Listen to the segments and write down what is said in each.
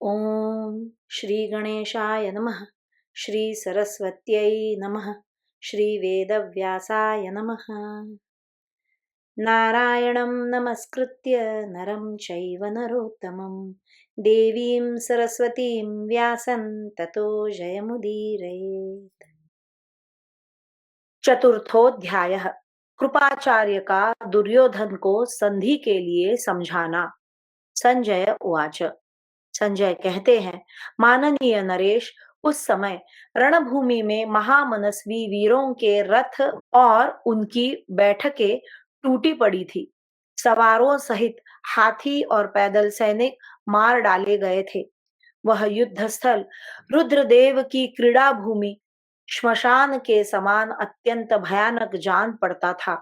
ओम श्री गणेशाय नमः। श्री सरस्वत्यै नमः। श्री वेदव्यासाय नमः। नारायणं नमस्कृत्य नरं चैव नरोत्तमं देवीं सरस्वतीं व्यासं ततो जयमुदीरयेत्। चतुर्थोऽध्यायः। कृपाचार्य का दुर्योधन को संधि के लिए समझाना। संजय उवाच। संजय कहते हैं, माननीय नरेश, उस समय रणभूमि में महामनस्वी वीरों के रथ और उनकी बैठकें टूटी पड़ी थी। सवारों सहित हाथी और पैदल सैनिक मार डाले गए थे। वह युद्ध स्थल रुद्रदेव की क्रीड़ा भूमि श्मशान के समान अत्यंत भयानक जान पड़ता था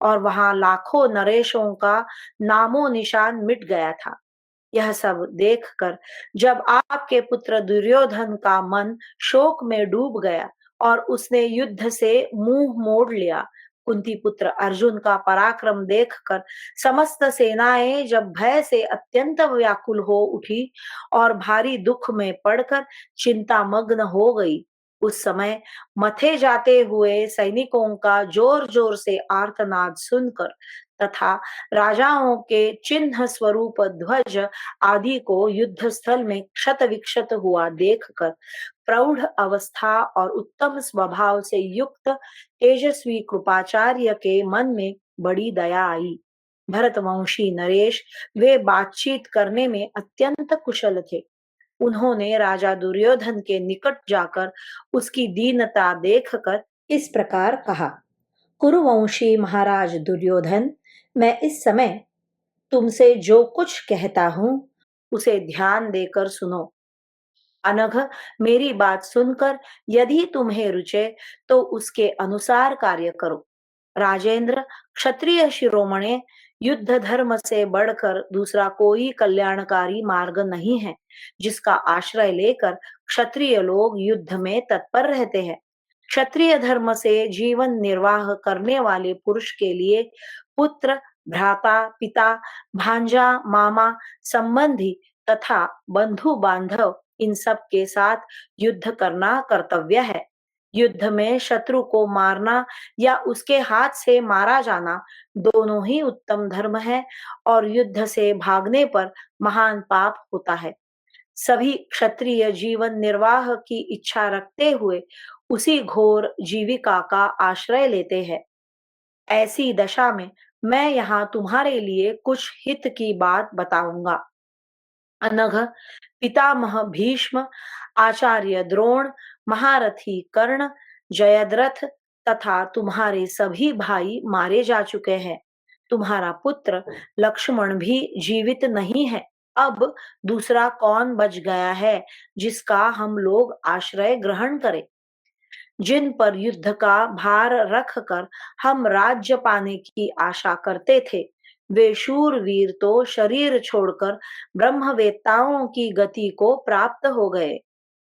और वहां लाखों नरेशों का नामो निशान मिट गया था। यह सब देखकर जब आपके पुत्र दुर्योधन का मन शोक में डूब गया और उसने युद्ध से मुंह मोड़ लिया, कुंती पुत्र अर्जुन का पराक्रम देखकर समस्त सेनाएं जब भय से अत्यंत व्याकुल हो उठी और भारी दुख में पड़कर चिंतामग्न हो गई, उस समय मथे जाते हुए सैनिकों का जोर जोर से आर्तनाद सुनकर तथा राजाओं के चिन्ह स्वरूप ध्वज आदि को युद्ध स्थल में क्षत विक्षत हुआ देखकर प्रौढ़ अवस्था और उत्तम स्वभाव से युक्त तेजस्वी कृपाचार्य के मन में बड़ी दया आई। भरतवंशी नरेश वे बातचीत करने में अत्यंत कुशल थे। उन्होंने राजा दुर्योधन के निकट जाकर उसकी दीनता देखकर इस प्रकार कहा। कुरुवंशी महाराज दुर्योधन, मैं इस समय तुमसे जो कुछ कहता हूं उसे ध्यान देकर सुनो। अनघ, मेरी बात सुनकर यदि तुम्हें रुचे तो उसके अनुसार कार्य करो। राजेंद्र, क्षत्रिय शिरोमणे, युद्ध धर्म से बढ़कर दूसरा कोई कल्याणकारी मार्ग नहीं है, जिसका आश्रय लेकर क्षत्रिय लोग युद्ध में तत्पर रहते हैं। क्षत्रिय धर्म से जीवन निर्वाह करने वाले पुरुष के लिए पुत्र, भ्राता, पिता, भांजा, मामा, संबंधी तथा बंधु बांधव इन सब के साथ युद्ध करना कर्तव्य है। युद्ध में शत्रु को मारना या उसके हाथ से मारा जाना दोनों ही उत्तम धर्म है और युद्ध से भागने पर महान पाप होता है। सभी क्षत्रिय जीवन निर्वाह की इच्छा रखते हुए उसी घोर जीविका का आश्रय लेते हैं। ऐसी दशा में मैं यहाँ तुम्हारे लिए कुछ हित की बात बताऊंगा। अनघ, पितामह भीष्म, आचार्य द्रोण, महारथी कर्ण, जयद्रथ तथा तुम्हारे सभी भाई मारे जा चुके हैं। तुम्हारा पुत्र लक्ष्मण भी जीवित नहीं है। अब दूसरा कौन बच गया है जिसका हम लोग आश्रय ग्रहण करें? जिन पर युद्ध का भार रख कर हम राज्य पाने की आशा करते थे, वे शूरवीर तो शरीर छोड़कर ब्रह्मवेत्ताओं की गति को प्राप्त हो गए।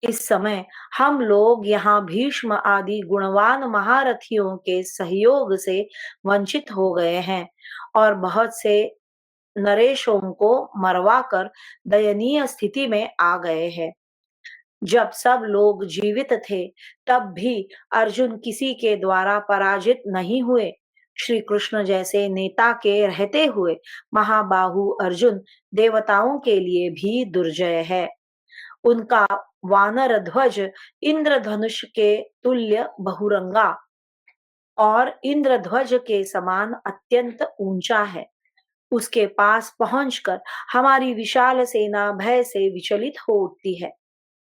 इस समय हम लोग यहाँ भीष्म आदि गुणवान महारथियों के सहयोग से वंचित हो गए हैं और बहुत से नरेशों को मरवा कर दयनीय स्थिति में आ गए हैं। जब सब लोग जीवित थे तब भी अर्जुन किसी के द्वारा पराजित नहीं हुए। श्री कृष्ण जैसे नेता के रहते हुए महाबाहु अर्जुन देवताओं के लिए भी दुर्जय है। उनका वानर ध्वज इंद्रधनुष के तुल्य बहुरंगा और इंद्रध्वज के समान अत्यंत ऊंचा है। उसके पास पहुंचकर हमारी विशाल सेना भय से विचलित हो उठती है।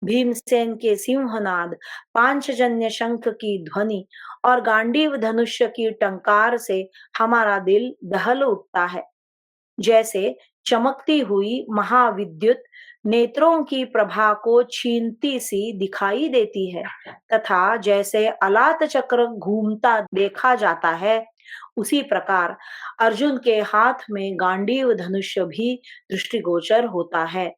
भीमसेन के सिंहनाद, पांचजन्य शंख की ध्वनि और गांडीव धनुष्य की टंकार से हमारा दिल दहल उठता है। जैसे चमकती हुई महाविद्युत नेत्रों की प्रभा को छीनती सी दिखाई देती है तथा जैसे अलात चक्र घूमता देखा जाता है, उसी प्रकार अर्जुन के हाथ में गांडीव धनुष्य भी दृष्टिगोचर होता है।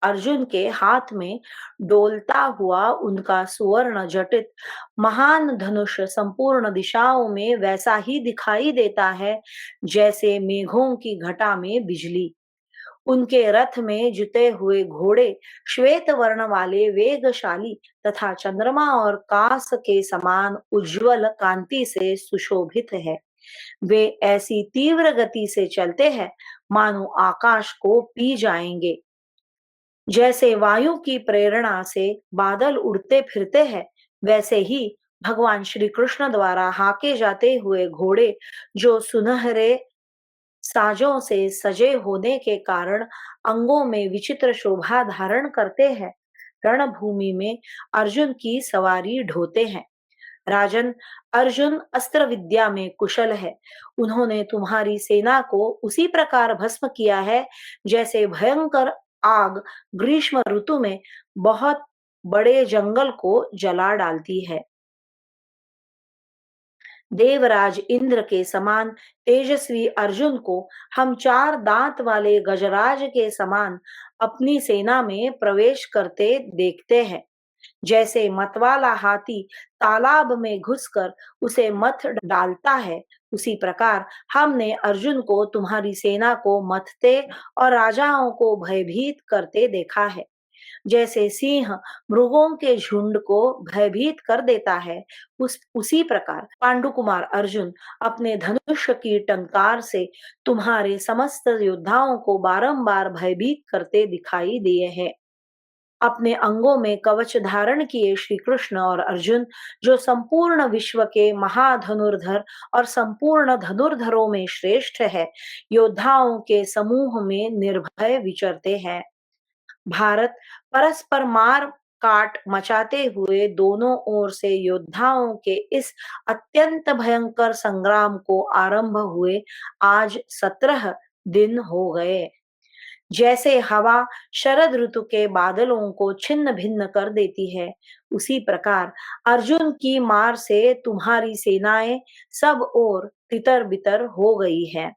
अर्जुन के हाथ में डोलता हुआ उनका सुवर्ण जटित महान धनुष संपूर्ण दिशाओं में वैसा ही दिखाई देता है जैसे मेघों की घटा में बिजली। उनके रथ में जुते हुए घोड़े श्वेत वर्ण वाले वेगशाली तथा चंद्रमा और कांस के समान उज्जवल कांति से सुशोभित है। वे ऐसी तीव्र गति से चलते हैं मानो आकाश को पी जाएंगे। जैसे वायु की प्रेरणा से बादल उड़ते फिरते हैं, वैसे ही भगवान श्री कृष्ण द्वारा हाके जाते हुए घोड़े, जो सुनहरे साजों से सजे होने के कारण अंगों में विचित्र शोभा धारण करते हैं, रणभूमि में अर्जुन की सवारी ढोते हैं। राजन, अर्जुन अस्त्र विद्या में कुशल है। उन्होंने तुम्हारी सेना को उसी प्रकार भस्म किया है जैसे भयंकर आग ग्रीष्म ऋतु में बहुत बड़े जंगल को जला डालती है। देवराज इंद्र के समान तेजस्वी अर्जुन को हम चार दांत वाले गजराज के समान अपनी सेना में प्रवेश करते देखते हैं। जैसे मतवाला हाथी तालाब में घुसकर उसे मथ डालता है, उसी प्रकार हमने अर्जुन को तुम्हारी सेना को मथते और राजाओं को भयभीत करते देखा है। जैसे सिंह मृगों के झुंड को भयभीत कर देता है, उसी प्रकार पांडुकुमार अर्जुन अपने धनुष की टंकार से तुम्हारे समस्त योद्धाओं को बारंबार भयभीत करते दिखाई दिए हैं। अपने अंगों में कवच धारण किए श्री कृष्ण और अर्जुन, जो संपूर्ण विश्व के महाधनुर्धर और संपूर्ण धनुर्धरों में श्रेष्ठ है, योद्धाओं के समूह में निर्भय विचरते हैं। भारत परस्पर मार काट मचाते हुए दोनों ओर से योद्धाओं के इस अत्यंत भयंकर संग्राम को आरंभ हुए आज 17 दिन हो गए। जैसे हवा शरद ऋतु के बादलों को छिन्न भिन्न कर देती है, उसी प्रकार अर्जुन की मार से तुम्हारी सेनाएं सब ओर तितर बितर हो गई है।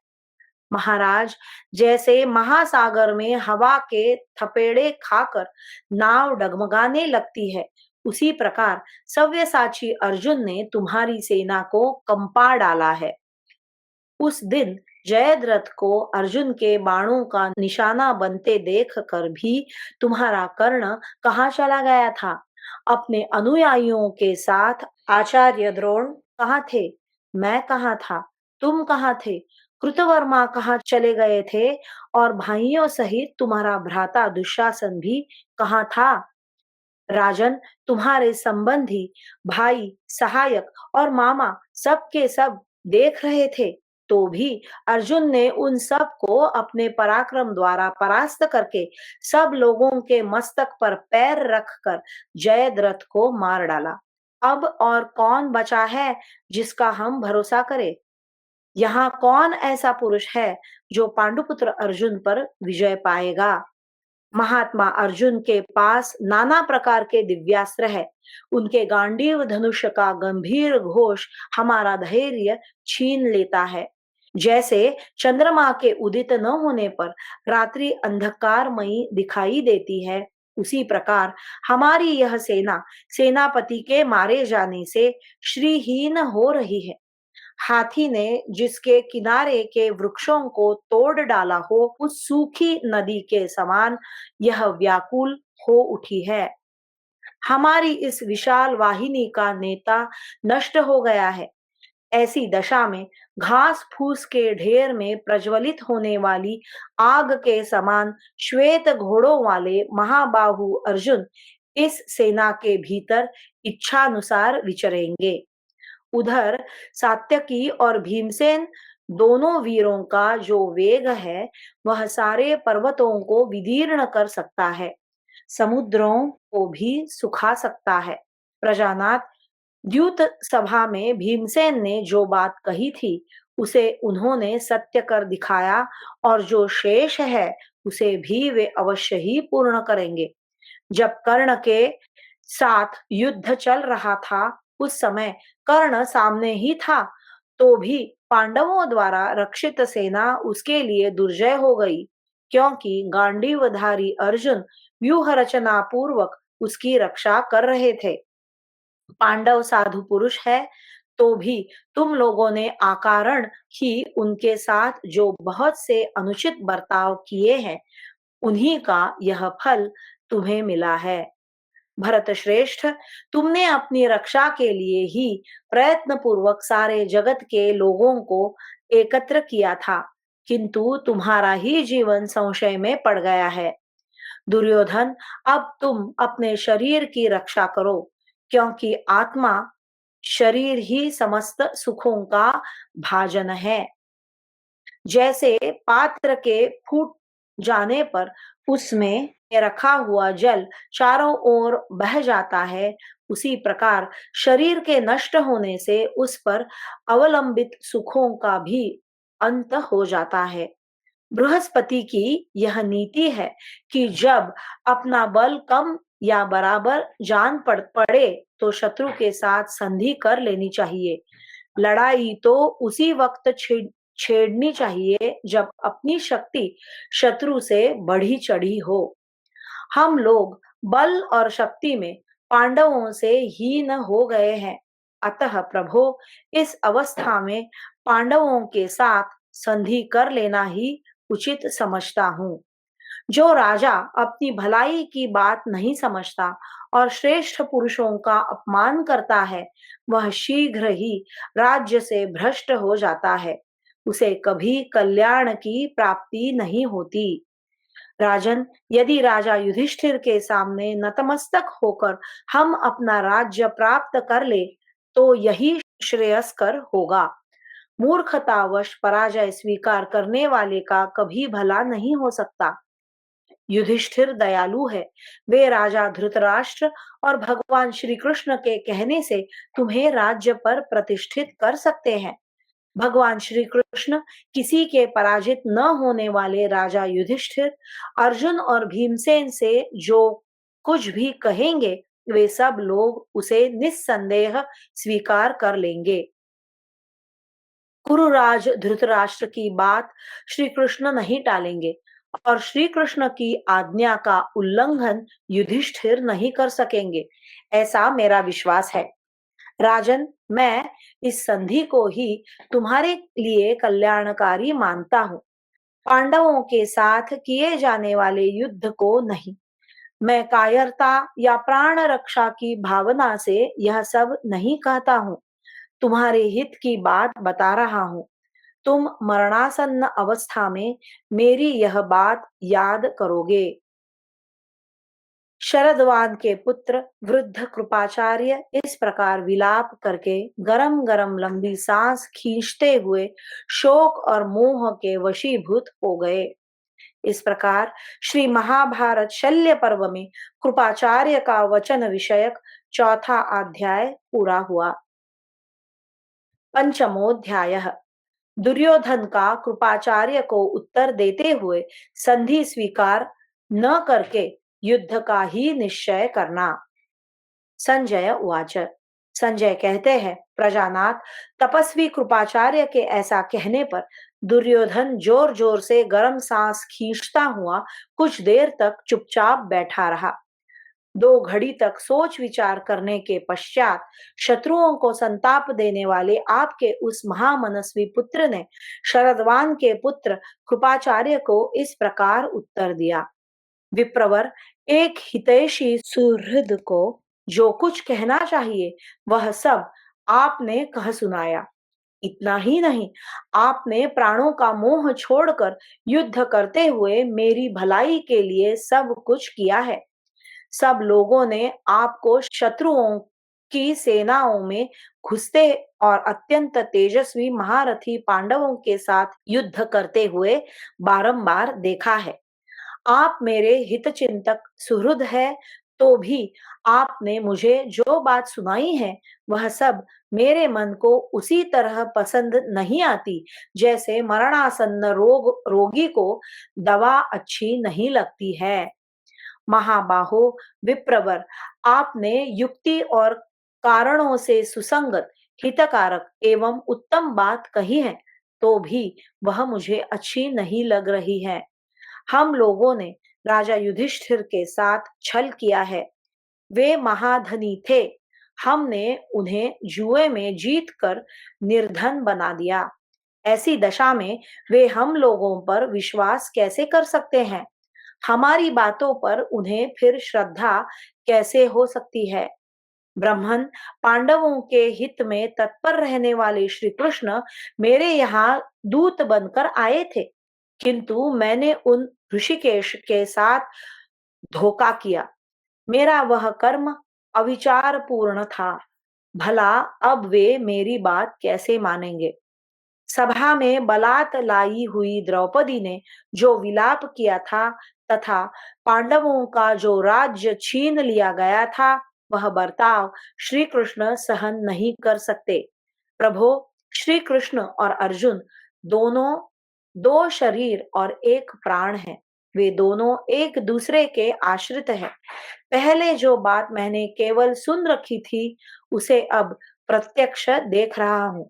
महाराज, जैसे महासागर में हवा के थपेड़े खाकर नाव डगमगाने लगती है, उसी प्रकार सव्यसाची अर्जुन ने तुम्हारी सेना को कंपा डाला है। उस दिन जयद्रथ को अर्जुन के बाणों का निशाना बनते देख कर भी तुम्हारा कर्ण कहाँ चला गया था? अपने अनुयायियों के साथ आचार्य द्रोण कहाँ थे? मैं कहाँ था? तुम कहाँ थे? कृतवर्मा कहाँ चले गए थे? और भाइयों सहित तुम्हारा भ्राता दुशासन भी कहाँ था? राजन, तुम्हारे संबंधी, भाई, सहायक और मामा सब के सब देख रहे थे, तो भी अर्जुन ने उन सब को अपने पराक्रम द्वारा परास्त करके सब लोगों के मस्तक पर पैर रखकर जयद्रथ को मार डाला। अब और कौन बचा है जिसका हम भरोसा करें? यहाँ कौन ऐसा पुरुष है जो पांडुपुत्र अर्जुन पर विजय पाएगा? महात्मा अर्जुन के पास नाना प्रकार के दिव्यास्त्र है। उनके गांडीव धनुष का गंभीर घोष हमारा धैर्य छीन लेता है। जैसे चंद्रमा के उदित न होने पर रात्रि अंधकारमयी दिखाई देती है, उसी प्रकार हमारी यह सेना सेनापति के मारे जाने से श्रीहीन हो रही है। हाथी ने जिसके किनारे के वृक्षों को तोड़ डाला हो, उस सूखी नदी के समान यह व्याकुल हो उठी है। हमारी इस विशाल वाहिनी का नेता नष्ट हो गया है। ऐसी दशा में घास फूस के ढेर में प्रज्वलित होने वाली आग के समान श्वेत घोड़ों वाले महाबाहु अर्जुन इस सेना के भीतर इच्छानुसार विचरेंगे। उधर सात्यकी और भीमसेन दोनों वीरों का जो वेग है, वह सारे पर्वतों को विदीर्ण कर सकता है, समुद्रों को भी सुखा सकता है। प्रजानाथ, द्यूत सभा में भीमसेन ने जो बात कही थी, उसे उन्होंने सत्य कर दिखाया, और जो शेष है उसे भी वे अवश्य ही पूर्ण करेंगे। जब कर्ण के साथ युद्ध चल रहा था, उस समय कर्ण सामने ही था, तो भी पांडवों द्वारा रक्षित सेना उसके लिए दुर्जय हो गई, क्योंकि गांडीवधारी अर्जुन व्यूह रचना पूर्वक उसकी रक्षा कर रहे थे। पांडव साधु पुरुष है, तो भी तुम लोगों ने अकारण ही उनके साथ जो बहुत से अनुचित बर्ताव किए हैं, उन्हीं का यह फल तुम्हें मिला है। भरत श्रेष्ठ, तुमने अपनी रक्षा के लिए ही प्रयत्न पूर्वक सारे जगत के लोगों को एकत्र किया था, किंतु तुम्हारा ही जीवन संशय में पड़ गया है। दुर्योधन, अब तुम अपने शरीर की रक्षा करो, क्योंकि आत्मा शरीर ही समस्त सुखों का भाजन है। जैसे पात्र के फूट जाने पर उसमें रखा हुआ जल चारों ओर बह जाता है, उसी प्रकार शरीर के नष्ट होने से उस पर अवलंबित सुखों का भी अंत हो जाता है। बृहस्पति की यह नीति है कि जब अपना बल कम या बराबर जान पड़े तो शत्रु के साथ संधि कर लेनी चाहिए। लड़ाई तो उसी वक्त छेड़नी चाहिए जब अपनी शक्ति शत्रु से बढ़ी चढ़ी हो। हम लोग बल और शक्ति में पांडवों से हीन हो गए हैं, अतः प्रभो, इस अवस्था में पांडवों के साथ संधि कर लेना ही उचित समझता हूँ। जो राजा अपनी भलाई की बात नहीं समझता और श्रेष्ठ पुरुषों का अपमान करता है, वह शीघ्र ही राज्य से भ्रष्ट हो जाता है। उसे कभी कल्याण की प्राप्ति नहीं होती। राजन, यदि राजा युधिष्ठिर के सामने नतमस्तक होकर हम अपना राज्य प्राप्त कर ले, तो यही श्रेयस्कर होगा। मूर्खतावश पराजय स्वीकार करने वाले का कभी भला नहीं हो सकता। युधिष्ठिर दयालु है। वे राजा धृतराष्ट्र और भगवान श्री कृष्ण के कहने से तुम्हें राज्य पर प्रतिष्ठित कर सकते हैं। भगवान श्री कृष्ण किसी के पराजित न होने वाले राजा युधिष्ठिर अर्जुन और भीमसेन से जो कुछ भी कहेंगे, वे सब लोग उसे निस्संदेह स्वीकार कर लेंगे। कुरुराज धृतराष्ट्र की बात श्री कृष्ण नहीं टालेंगे और श्री कृष्ण की आज्ञा का उल्लंघन युधिष्ठिर नहीं कर सकेंगे, ऐसा मेरा विश्वास है। राजन, मैं इस संधि को ही तुम्हारे लिए कल्याणकारी मानता हूँ, पांडवों के साथ किए जाने वाले युद्ध को नहीं। मैं कायरता या प्राण रक्षा की भावना से यह सब नहीं कहता हूँ, तुम्हारे हित की बात बता रहा हूँ। तुम मरणासन्न अवस्था में मेरी यह बात याद करोगे। शरदवान के पुत्र वृद्ध कृपाचार्य इस प्रकार विलाप करके गरम गरम लंबी सांस खींचते हुए शोक और मोह के वशीभूत हो गए। इस प्रकार श्री महाभारत शल्य पर्व में कृपाचार्य का वचन विषयक चौथा अध्याय पूरा हुआ। पंचमोध्याय। दुर्योधन का कृपाचार्य को उत्तर देते हुए संधि स्वीकार न करके युद्ध का ही निश्चय करना। संजय उवाच। संजय कहते हैं, प्रजानाथ, तपस्वी कृपाचार्य के ऐसा कहने पर दुर्योधन जोर जोर से गर्म सांस खींचता हुआ कुछ देर तक चुपचाप बैठा रहा। 2 घड़ी तक सोच विचार करने के पश्चात शत्रुओं को संताप देने वाले आपके उस महामनस्वी पुत्र ने शरदवान के पुत्र कृपाचार्य को इस प्रकार उत्तर दिया। विप्रवर, एक हितैषी सुहृद को जो कुछ कहना चाहिए वह सब आपने कह सुनाया। इतना ही नहीं, आपने प्राणों का मोह छोड़कर युद्ध करते हुए मेरी भलाई के लिए सब कुछ किया है। सब लोगों ने आपको शत्रुओं की सेनाओं में घुसते और अत्यंत तेजस्वी महारथी पांडवों के साथ युद्ध करते हुए बारंबार देखा है। आप मेरे हितचिंतक सुहृद है, तो भी आपने मुझे जो बात सुनाई है वह सब मेरे मन को उसी तरह पसंद नहीं आती जैसे मरणासन्न रोगी को दवा अच्छी नहीं लगती है। महाबाहो विप्रवर, आपने युक्ति और कारणों से सुसंगत, हितकारक एवं उत्तम बात कही है, तो भी वह मुझे अच्छी नहीं लग रही है। हम लोगों ने राजा युधिष्ठिर के साथ छल किया है। वे महाधनी थे, हमने उन्हें जुए में जीत कर निर्धन बना दिया। ऐसी दशा में वे हम लोगों पर विश्वास कैसे कर सकते हैं? हमारी बातों पर उन्हें फिर श्रद्धा कैसे हो सकती है? ब्राह्मण पांडवों के हित में तत्पर रहने वाले श्री कृष्ण मेरे यहाँ दूत बनकर आए थे, किंतु मैंने उन ऋषिकेश के साथ धोखा किया। मेरा वह कर्म अविचार पूर्ण था। भला अब वे मेरी बात कैसे मानेंगे? सभा में बलात् लाई हुई द्रौपदी ने जो विलाप किया था तथा पांडवों का जो राज्य छीन लिया गया था, वह बर्ताव श्री कृष्ण सहन नहीं कर सकते। प्रभो, श्री कृष्ण और अर्जुन दोनों दो शरीर और एक प्राण हैं। वे दोनों एक दूसरे के आश्रित हैं। पहले जो बात मैंने केवल सुन रखी थी, उसे अब प्रत्यक्ष देख रहा हूँ।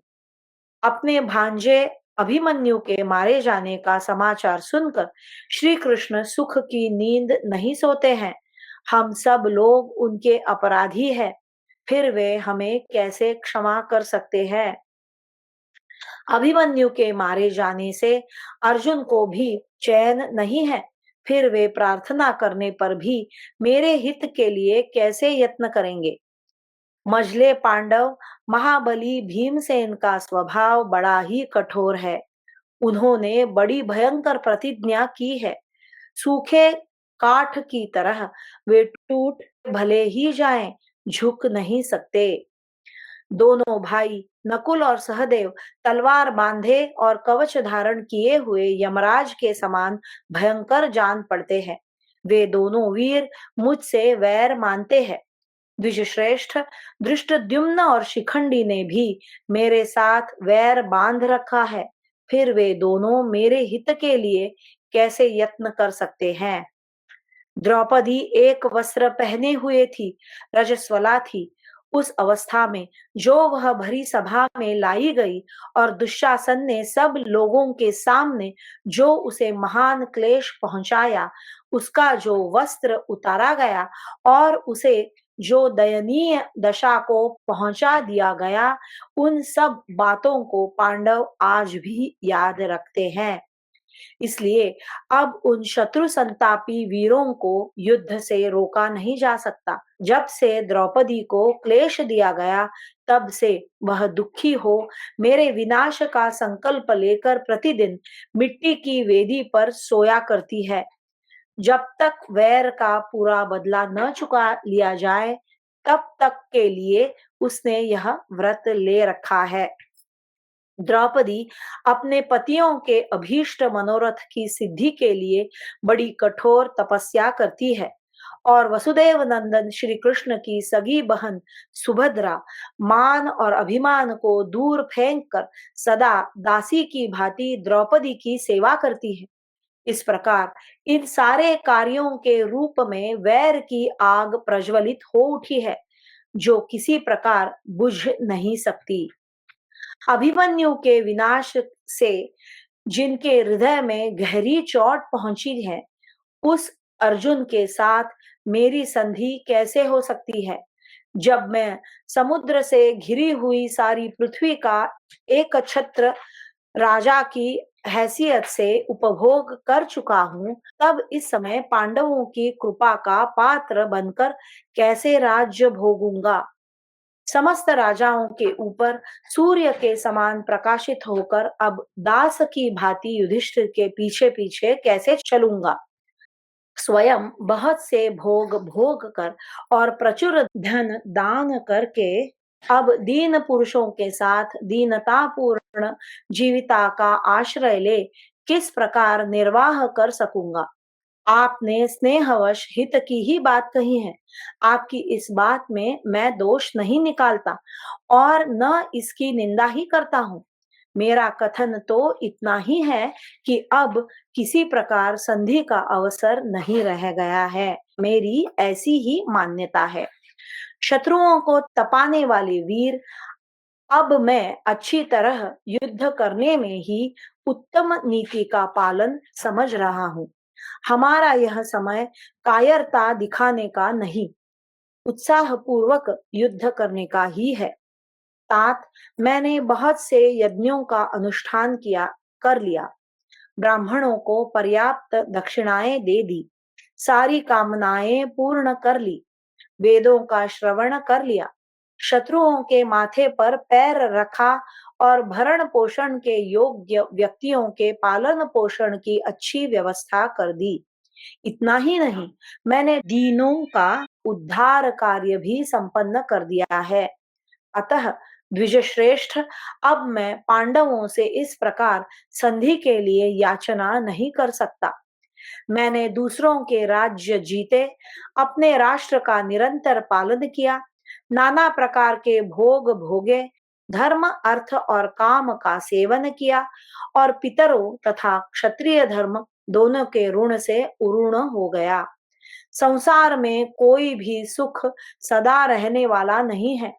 अपने भांजे अभिमन्यु के मारे जाने का समाचार सुनकर श्री कृष्ण सुख की नींद नहीं सोते हैं। हम सब लोग उनके अपराधी हैं, फिर वे हमें कैसे क्षमा कर सकते हैं? अभिमन्यु के मारे जाने से अर्जुन को भी चैन नहीं है, फिर वे प्रार्थना करने पर भी मेरे हित के लिए कैसे यत्न करेंगे? मझले पांडव महाबली भीमसेन का स्वभाव बड़ा ही कठोर है। उन्होंने बड़ी भयंकर प्रतिज्ञा की है। सूखे काठ की तरह वे टूट भले ही जाएं, झुक नहीं सकते। दोनों भाई नकुल और सहदेव तलवार बांधे और कवच धारण किए हुए यमराज के समान भयंकर जान पड़ते हैं। वे दोनों वीर मुझसे वैर मानते हैं। द्विजश्रेष्ठ धृष्टद्युम्न और शिखंडी ने भी मेरे साथ वैर बांध रखा है। फिर वे दोनों मेरे हित के लिए कैसे यत्न कर सकते हैं? द्रौपदी एक वस्त्र पहने हुए थी, रजस्वला थी। उस अवस्था में जो वह भरी सभा में लाई गई और दुशासन ने सब लोगों के सामने जो उसे महान क्लेश पहुंचाया, उसका जो वस्त्र उतारा गया और उसे जो दयनीय दशा को पहुंचा दिया गया, उन सब बातों को पांडव आज भी याद रखते हैं। इसलिए अब उन शत्रु संतापी वीरों को युद्ध से रोका नहीं जा सकता। जब से द्रौपदी को क्लेश दिया गया, तब से वह दुखी हो मेरे विनाश का संकल्प लेकर प्रतिदिन मिट्टी की वेदी पर सोया करती है। जब तक वैर का पूरा बदला न चुका लिया जाए, तब तक के लिए उसने यह व्रत ले रखा है। द्रौपदी अपने पतियों के अभीष्ट मनोरथ की सिद्धि के लिए बड़ी कठोर तपस्या करती है और वसुदेव नंदन श्री कृष्ण की सगी बहन सुभद्रा मान और अभिमान को दूर फेंक कर सदा दासी की भांति द्रौपदी की सेवा करती है। इस प्रकार इन सारे कार्यों के रूप में वैर की आग प्रज्वलित हो उठी है, जो किसी प्रकार बुझ नहीं सकती। अभिमन्यु के विनाश से जिनके हृदय में गहरी चोट पहुंची है, उस अर्जुन के साथ मेरी संधि कैसे हो सकती है? जब मैं समुद्र से घिरी हुई सारी पृथ्वी का एक छत्र राजा की हैसियत से उपभोग कर चुका हूँ, तब इस समय पांडवों की कृपा का पात्र बनकर कैसे राज्य भोगूंगा? समस्त राजाओं के ऊपर सूर्य के समान प्रकाशित होकर अब दास की भांति युधिष्ठिर के पीछे पीछे कैसे चलूंगा? स्वयं बहुत से भोग भोग कर और प्रचुर धन दान करके अब दीन पुरुषों के साथ दीनता पूर्ण जीविता का आश्रय ले किस प्रकार निर्वाह कर सकूंगा? आपने स्नेहवश हित की ही बात कही है। आपकी इस बात में मैं दोष नहीं निकालता और न इसकी निंदा ही करता हूँ। मेरा कथन तो इतना ही है कि अब किसी प्रकार संधि का अवसर नहीं रह गया है। मेरी ऐसी ही मान्यता है। शत्रुओं को तपाने वाले वीर, अब मैं अच्छी तरह युद्ध करने में ही उत्तम नीति का पालन समझ रहा हूँ। हमारा यह समय कायरता दिखाने का नहीं, उत्साहपूर्वक युद्ध करने का ही है। तात, मैंने बहुत से यज्ञों का अनुष्ठान किया कर लिया, ब्राह्मणों को पर्याप्त दक्षिणाएं दे दी, सारी कामनाएं पूर्ण कर ली, वेदों का श्रवण कर लिया, शत्रुओं के माथे पर पैर रखा और भरण पोषण के योग्य व्यक्तियों के पालन पोषण की अच्छी व्यवस्था कर दी। इतना ही नहीं, मैंने दीनों का उद्धार कार्य भी संपन्न कर दिया है। अतः द्विजश्रेष्ठ, अब मैं पांडवों से इस प्रकार संधि के लिए याचना नहीं कर सकता। मैंने दूसरों के राज्य जीते, अपने राष्ट्र का निरंतर पालन किया, नाना प्रकार के भोग भोगे, धर्म अर्थ और काम का सेवन किया और पितरों तथा क्षत्रिय धर्म दोनों के ऋण से उऋण हो गया। संसार में कोई भी सुख सदा रहने वाला नहीं है।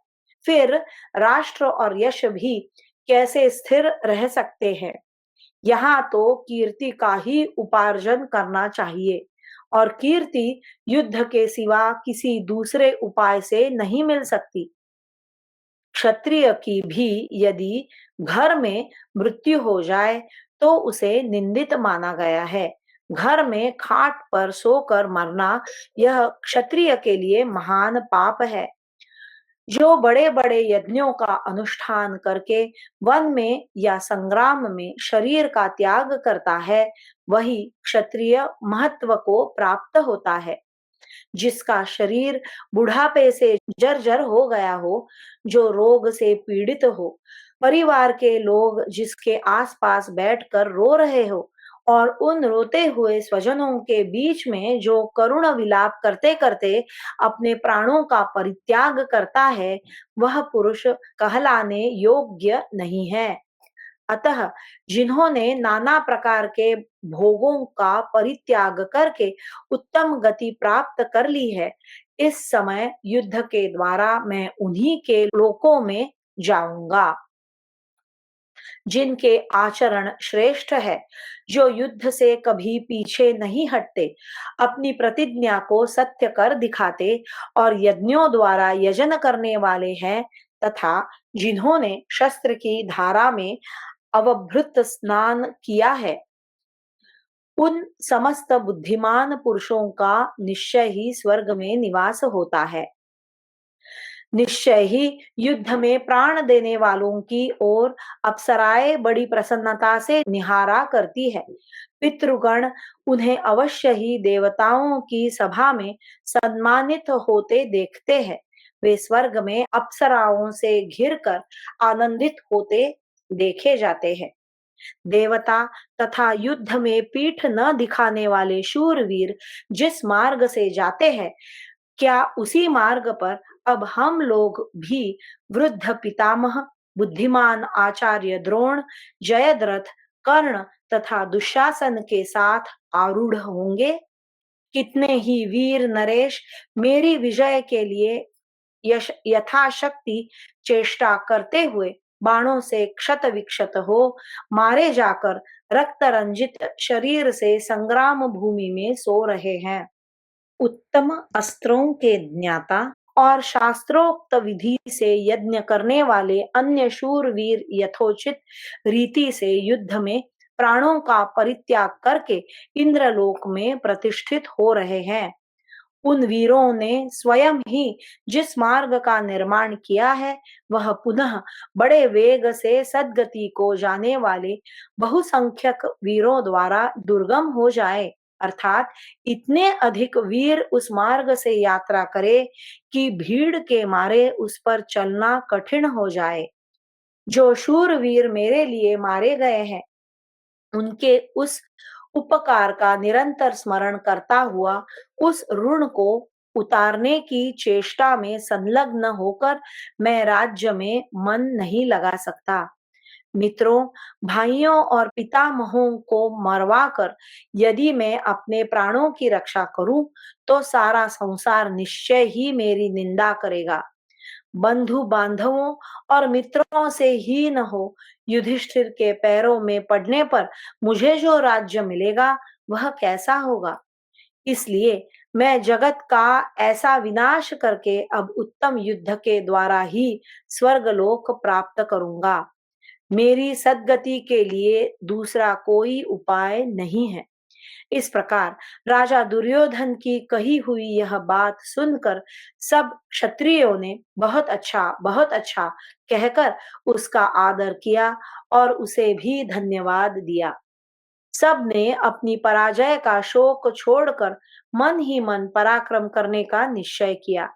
फिर राष्ट्र और यश भी कैसे स्थिर रह सकते हैं। यहाँ तो कीर्ति का ही उपार्जन करना चाहिए और कीर्ति युद्ध के सिवा किसी दूसरे उपाय से नहीं मिल सकती। क्षत्रिय की भी यदि घर में मृत्यु हो जाए तो उसे निंदित माना गया है। घर में खाट पर सोकर मरना यह क्षत्रिय के लिए महान पाप है। जो बड़े बड़े यज्ञों का अनुष्ठान करके वन में या संग्राम में शरीर का त्याग करता है, वही क्षत्रिय महत्व को प्राप्त होता है। जिसका शरीर बुढ़ापे से जर्जर हो गया हो, जो रोग से पीड़ित हो, परिवार के लोग जिसके आसपास बैठकर रो रहे हो और उन रोते हुए स्वजनों के बीच में जो करुण विलाप करते करते अपने प्राणों का परित्याग करता है, वह पुरुष कहलाने योग्य नहीं है। अतः जिन्होंने नाना प्रकार के भोगों का परित्याग करके उत्तम गति प्राप्त कर ली है, इस समय युद्ध के द्वारा मैं उन्हीं के लोकों में जाऊंगा जिनके आचरण श्रेष्ठ है, जो युद्ध से कभी पीछे नहीं हटते, अपनी प्रतिज्ञा को सत्य कर दिखाते और यज्ञों द्वारा यजन करने वाले हैं, तथा जिन्होंने शस्त्र की धारा में अवभृत स्नान किया है। उन समस्त बुद्धिमान पुरुषों का निश्चय ही स्वर्ग में निवास होता है। निश्चय ही युद्ध में प्राण देने वालों की ओर अप्सराएं बड़ी प्रसन्नता से निहारा करती है। पितृगण उन्हें अवश्य ही देवताओं की सभा में सम्मानित होते देखते हैं। वे स्वर्ग में अप्सराओं से घिरकर आनंदित होते देखे जाते हैं। देवता तथा युद्ध में पीठ न दिखाने वाले शूरवीर जिस मार्ग से जाते हैं, क्या उसी मार्ग पर अब हम लोग भी वृद्ध पितामह, बुद्धिमान आचार्य द्रोण, जयद्रथ, कर्ण तथा दुशासन के साथ आरूढ़ होंगे? कितने ही वीर नरेश मेरी विजय के लिए यथाशक्ति चेष्टा करते हुए बाणों से क्षत विक्षत हो मारे जाकर रक्त रंजित शरीर से संग्राम भूमि में सो रहे हैं। उत्तम अस्त्रों के ज्ञाता और शास्त्रोक्त विधि से यज्ञ करने वाले अन्य शूरवीर यथोचित रीति से युद्ध में प्राणों का परित्याग करके इंद्रलोक में प्रतिष्ठित हो रहे हैं। उन वीरों ने स्वयं ही जिस मार्ग का निर्माण किया है, वह पुनः बड़े वेग से सद्गति को जाने वाले बहुसंख्यक वीरों द्वारा दुर्गम हो जाए, अर्थात इतने अधिक वीर उस मार्ग से यात्रा करे कि भीड़ के मारे उस पर चलना कठिन हो जाए। जो शूरवीर मेरे लिए मारे गए हैं, उनके उस उपकार का निरंतर स्मरण करता हुआ उस ऋण को उतारने की चेष्टा में संलग्न होकर मैं राज्य में मन नहीं लगा सकता। मित्रों, भाइयों और पितामहों को मरवा कर यदि मैं अपने प्राणों की रक्षा करूं, तो सारा संसार निश्चय ही मेरी निंदा करेगा। बंधु बांधवों और मित्रों से ही न हो, युधिष्ठिर के पैरों में पड़ने पर मुझे जो राज्य मिलेगा वह कैसा होगा। इसलिए मैं जगत का ऐसा विनाश करके अब उत्तम युद्ध के द्वारा ही स्वर्गलोक प्राप्त करूंगा। मेरी सद्गति के लिए दूसरा कोई उपाय नहीं है। इस प्रकार राजा दुर्योधन की कही हुई यह बात सुनकर सब क्षत्रियों ने बहुत अच्छा कहकर उसका आदर किया और उसे भी धन्यवाद दिया। सब ने अपनी पराजय का शोक छोड़कर मन ही मन पराक्रम करने का निश्चय किया।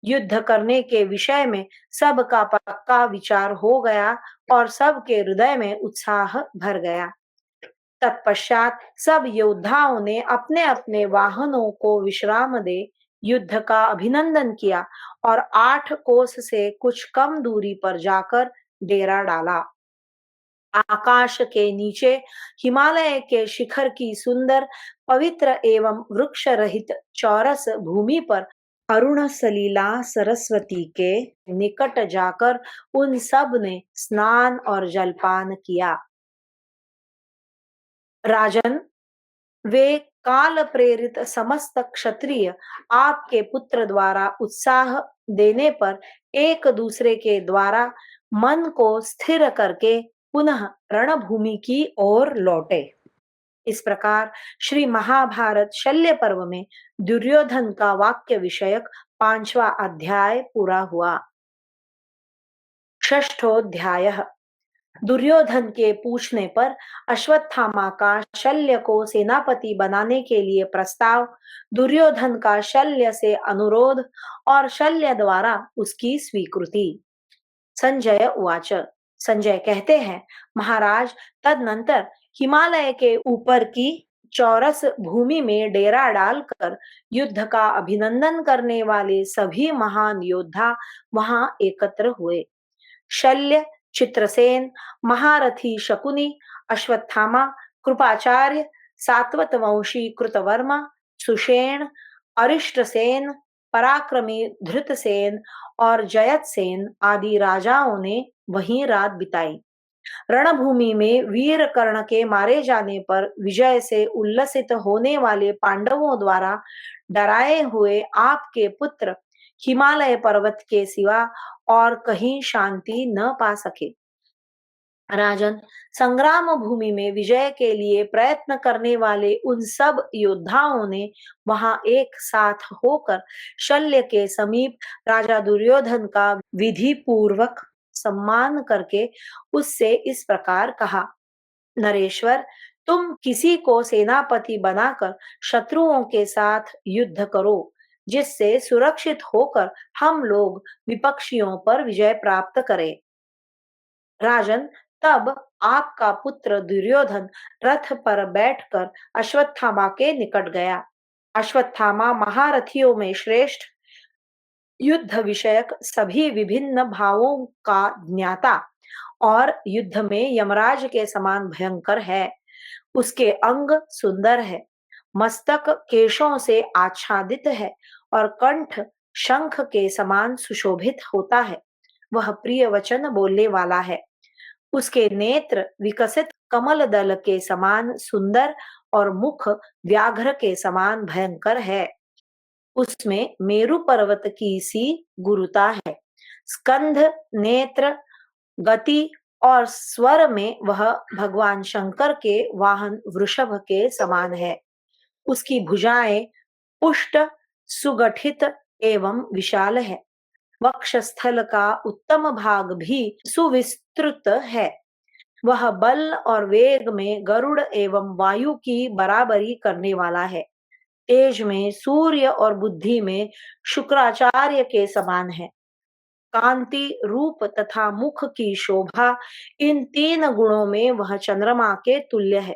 युद्ध करने के विषय में सबका पक्का विचार हो गया और सबके हृदय में उत्साह भर गया। तत्पश्चात सब योद्धाओं ने अपने अपने वाहनों को विश्राम दे युद्ध का अभिनंदन किया और 8 कोस से कुछ कम दूरी पर जाकर डेरा डाला। आकाश के नीचे हिमालय के शिखर की सुंदर पवित्र एवं वृक्ष रहित चौरस भूमि पर अरुण सलीला सरस्वती के निकट जाकर उन सब ने स्नान और जलपान किया। राजन, वे काल प्रेरित समस्त क्षत्रिय आपके पुत्र द्वारा उत्साह देने पर एक दूसरे के द्वारा मन को स्थिर करके पुनः रणभूमि की ओर लौटे। इस प्रकार श्री महाभारत शल्य पर्व में दुर्योधन का वाक्य विषयक 5वां अध्याय पूरा हुआ। षष्ठोऽध्याय। दुर्योधन के पूछने पर अश्वत्थामा का शल्य को सेनापति बनाने के लिए प्रस्ताव, दुर्योधन का शल्य से अनुरोध और शल्य द्वारा उसकी स्वीकृति। संजय उवाच। संजय कहते हैं, महाराज, तदनंतर हिमालय के ऊपर की चौरस भूमि में डेरा डालकर युद्ध का अभिनंदन करने वाले सभी महान योद्धा वहां एकत्र हुए। शल्य, चित्रसेन, महारथी शकुनी, अश्वत्थामा, कृपाचार्य, सात्वतवंशी कृतवर्मा, सुषेण, अरिष्टसेन, पराक्रमी धृतसेन और जयतसेन आदि राजाओं ने वहीं रात बिताई। रणभूमि में वीर कर्ण के मारे जाने पर विजय से उल्लसित होने वाले पांडवों द्वारा डराए हुए आपके पुत्र हिमालय पर्वत के सिवा और कहीं शांति न पा सके। राजन, संग्राम भूमि में विजय के लिए प्रयत्न करने वाले उन सब योद्धाओं ने वहां एक साथ होकर शल्य के समीप राजा दुर्योधन का विधि पूर्वक सम्मान करके उससे इस प्रकार कहा, नरेश्वर, तुम किसी को सेनापति बनाकर शत्रुओं के साथ युद्ध करो, जिससे सुरक्षित होकर हम लोग विपक्षियों पर विजय प्राप्त करें। राजन, तब आपका पुत्र दुर्योधन रथ पर बैठकर अश्वत्थामा के निकट गया। अश्वत्थामा महारथियों में श्रेष्ठ, युद्ध विषयक सभी विभिन्न भावों का ज्ञाता और युद्ध में यमराज के समान भयंकर है। उसके अंग सुंदर है, मस्तक केशों से आच्छादित है और कंठ शंख के समान सुशोभित होता है। वह प्रिय वचन बोलने वाला है। उसके नेत्र विकसित कमल दल के समान सुंदर और मुख व्याघ्र के समान भयंकर है। उसमें मेरु पर्वत की सी गुरुता है। स्कंध, नेत्र, गति और स्वर में वह भगवान शंकर के वाहन वृषभ के समान है। उसकी भुजाएं पुष्ट, सुगठित एवं विशाल है। वक्षस्थल का उत्तम भाग भी सुविस्तृत है। वह बल और वेग में गरुड़ एवं वायु की बराबरी करने वाला है। तेज में सूर्य और बुद्धि में शुक्राचार्य के समान है। कांति, रूप तथा मुख की शोभा, इन 3 गुणों में वह चंद्रमा के तुल्य है।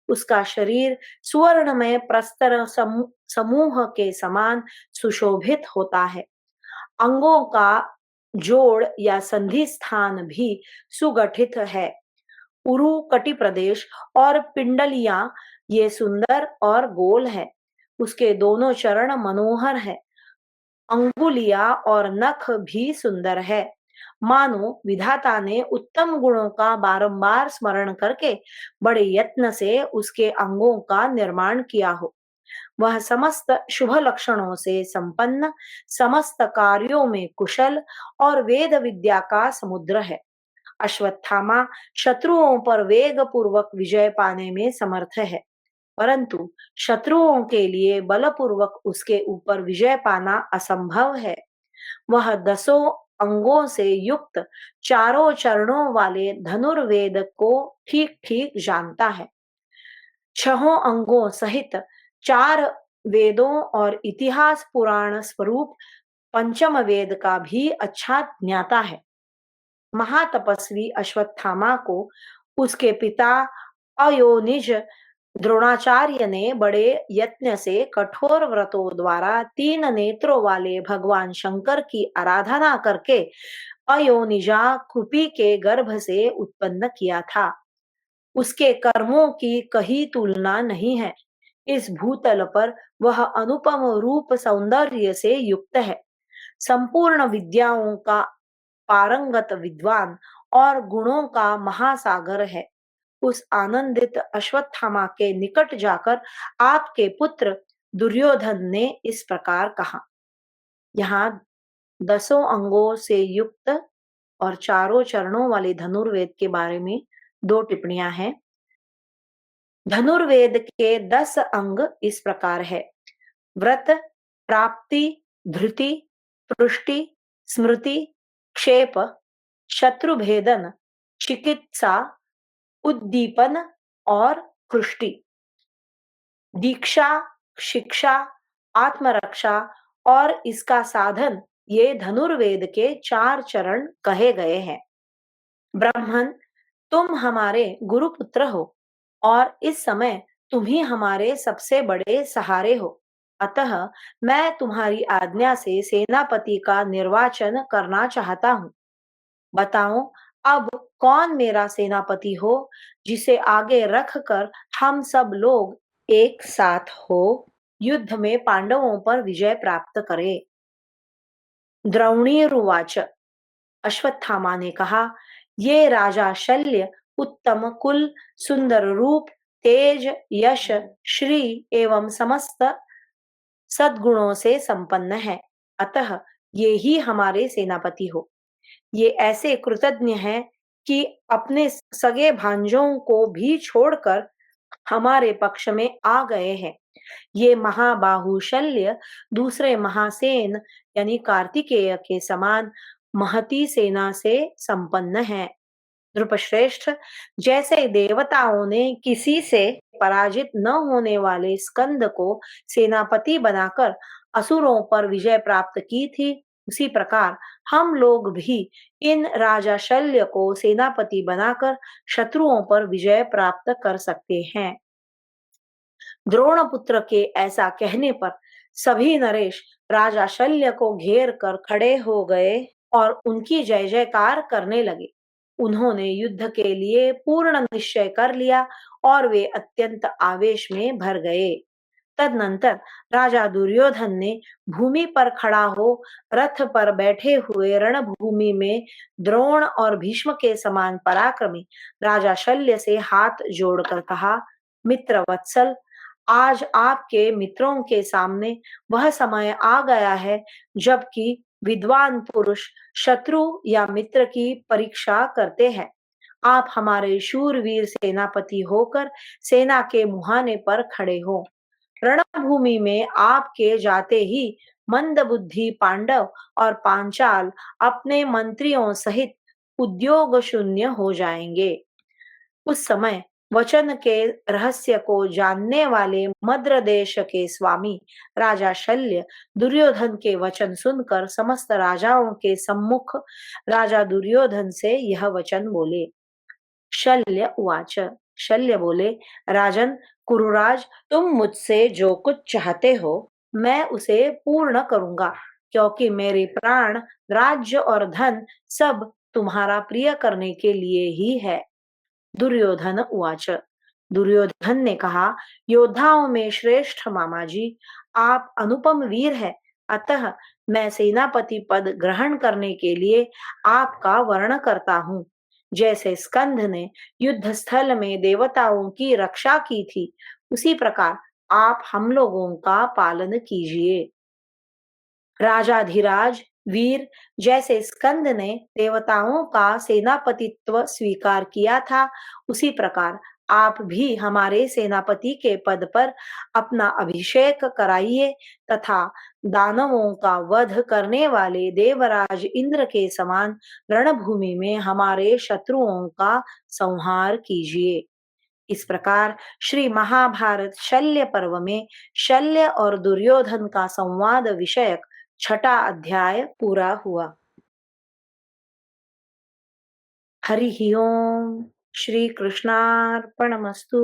उसका शरीर सुवर्ण में प्रस्तर समूह के समान सुशोभित होता है। अंगों का जोड़ या संधि स्थान भी सुगठित है। उरु, कटि प्रदेश और पिंडलियां ये सुंदर और गोल है। उसके दोनों चरण मनोहर है। अंगुलियां और नख भी सुंदर है। मानो विधाता ने उत्तम गुणों का बारंबार स्मरण करके बड़े यत्न से उसके अंगों का निर्माण किया हो। वह समस्त शुभ लक्षणों से संपन्न, समस्त कार्यों में कुशल और वेद विद्या का समुद्र है। अश्वत्थामा शत्रुओं पर वेग पूर्वक विजय पाने में समर्थ है, परंतु शत्रुओं के लिए बलपूर्वक उसके ऊपर विजय पाना असंभव है। वह दसों अंगों से युक्त चारों चरणों वाले धनुर्वेद को ठीक ठीक जानता है। छहों अंगों सहित चार वेदों और इतिहास पुराण स्वरूप पंचम वेद का भी अच्छा ज्ञाता है। महातपस्वी अश्वत्थामा को उसके पिता अयोनिज द्रोणाचार्य ने बड़े यत्न से कठोर व्रतों द्वारा तीन नेत्रों वाले भगवान शंकर की आराधना करके अयोनिजा कुपी के गर्भ से उत्पन्न किया था। उसके कर्मों की कहीं तुलना नहीं है। इस भूतल पर वह अनुपम रूप सौंदर्य से युक्त है, संपूर्ण विद्याओं का पारंगत विद्वान और गुणों का महासागर है। उस आनंदित अश्वत्थामा के निकट जाकर आपके पुत्र दुर्योधन ने इस प्रकार कहा। यहाँ दसों अंगों से युक्त और चारों चरणों वाले धनुर्वेद के बारे में दो टिप्पणियां हैं। धनुर्वेद के 10 अंग इस प्रकार है: व्रत, प्राप्ति, धृति, पुष्टि, स्मृति, क्षेप, शत्रुभेदन, चिकित्सा, उद्दीपन और पुष्टि। दीक्षा, शिक्षा, आत्मरक्षा और इसका साधन, ये धनुर्वेद के 4 चरण कहे गए हैं। ब्राह्मण, तुम हमारे गुरुपुत्र हो और इस समय तुम ही हमारे सबसे बड़े सहारे हो। अतः मैं तुम्हारी आज्ञा से सेनापति का निर्वाचन करना चाहता हूँ। बताओ, अब कौन मेरा सेनापति हो, जिसे आगे रखकर हम सब लोग एक साथ हो युद्ध में पांडवों पर विजय प्राप्त करें। द्रौणीरुवाच, अश्वत्थामा ने कहा, ये राजा शल्य उत्तम कुल, सुंदर रूप, तेज, यश, श्री एवं समस्त सद्गुणों से संपन्न है। अतः ये ही हमारे सेनापति हो। ये ऐसे कृतज्ञ हैं कि अपने सगे भांजों को भी छोड़कर हमारे पक्ष में आ गए हैं। ये महाबाहु शल्य दूसरे महासेन यानी कार्तिकेय के समान महती सेना से संपन्न है। नृपश्रेष्ठ, जैसे देवताओं ने किसी से पराजित न होने वाले स्कंद को सेनापति बनाकर असुरों पर विजय प्राप्त की थी, उसी प्रकार हम लोग भी इन राजा शल्य को सेनापति बनाकर शत्रुओं पर विजय प्राप्त कर सकते हैं। द्रोणपुत्र के ऐसा कहने पर सभी नरेश राजा शल्य को घेर कर खड़े हो गए और उनकी जय जयकार करने लगे। उन्होंने युद्ध के लिए पूर्ण निश्चय कर लिया और वे अत्यंत आवेश में भर गए। तदनंतर राजा दुर्योधन ने भूमि पर खड़ा हो रथ पर बैठे हुए रणभूमि में द्रोण और भीष्म के समान पराक्रमी राजा शल्य से हाथ जोड़कर कहा, मित्र वत्सल, आज आपके मित्रों के सामने वह समय आ गया है जबकि विद्वान पुरुष शत्रु या मित्र की परीक्षा करते हैं। आप हमारे शूरवीर सेनापति होकर सेना के मुहाने पर खड़े हो। रणभूमि में आपके जाते ही मंदबुद्धि पांडव और पांचाल अपने मंत्रियों सहित उद्योग शून्य हो जाएंगे। उस समय वचन के रहस्य को जानने वाले मद्र देश के स्वामी राजा शल्य दुर्योधन के वचन सुनकर समस्त राजाओं के सम्मुख राजा दुर्योधन से यह वचन बोले। शल्य उवाच, शल्य बोले, राजन कुरुराज, तुम मुझसे जो कुछ चाहते हो मैं उसे पूर्ण करूंगा, क्योंकि मेरे प्राण, राज्य और धन सब तुम्हारा प्रिय करने के लिए ही है। दुर्योधन उवाच, दुर्योधन ने कहा, योद्धाओं में श्रेष्ठ मामा जी, आप अनुपम वीर है, अतः मैं सेनापति पद ग्रहण करने के लिए आपका वर्ण करता हूँ। जैसे स्कंद ने युद्ध स्थल में देवताओं की रक्षा की थी, उसी प्रकार आप हम लोगों का पालन कीजिए। राजाधिराज वीर जैसे स्कंद ने देवताओं का सेनापतित्व स्वीकार किया था, उसी प्रकार आप भी हमारे सेनापति के पद पर अपना अभिषेक कराइए तथा दानवों का वध करने वाले देवराज इंद्र के समान रणभूमि में हमारे शत्रुओं का संहार कीजिए। इस प्रकार श्री महाभारत शल्य पर्व में शल्य और दुर्योधन का संवाद विषयक छठा अध्याय पूरा हुआ। हरि ओम। श्री कृष्णार्पणमस्तु।